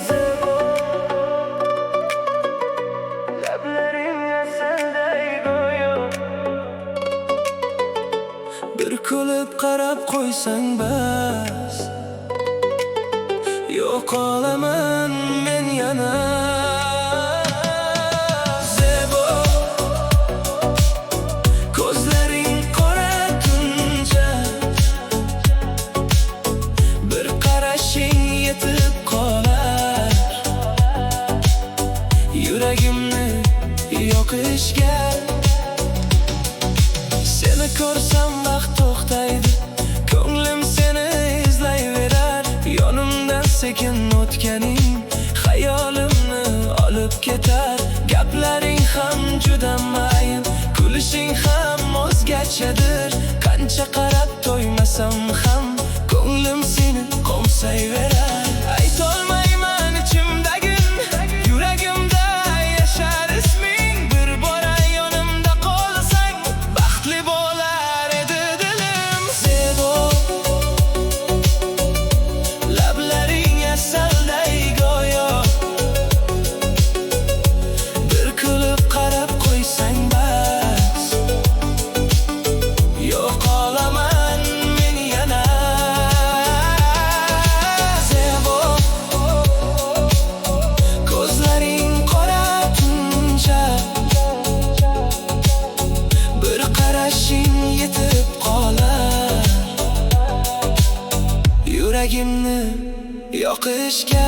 Zebo, lablaring asalday go'yo. Bir kulib qarab qo'ysang bas, yo'qolaman men yana. Zebo, ko'zlaring qora tunja, bir qarashing yetib qolar yuragimni yoqishga. Seni ko'rsam vaqt to'xtaydi, ko'nglim seni izlayverar. Yonimdan sekin o'tganing xayolimni olib ketar. Gaplaring ham juda mayin, kulishing ham o'zgachadir. Qancha qarab to'ymasam ham ko'nglim seni qo'msayverar. Aytolmayman ichimdagin, yuragimda yashar isming. Bir bora yonimda qolsang, baxtli bo'lar edi dilim. Zebo, lablaring asalday go'yo. Bir kulib qarab qo'ysang bas, yo'qolaman men yana. Zebo, ko'zlaring qora tunja, bir qarashing yetib qolar yuragimni yoqishga.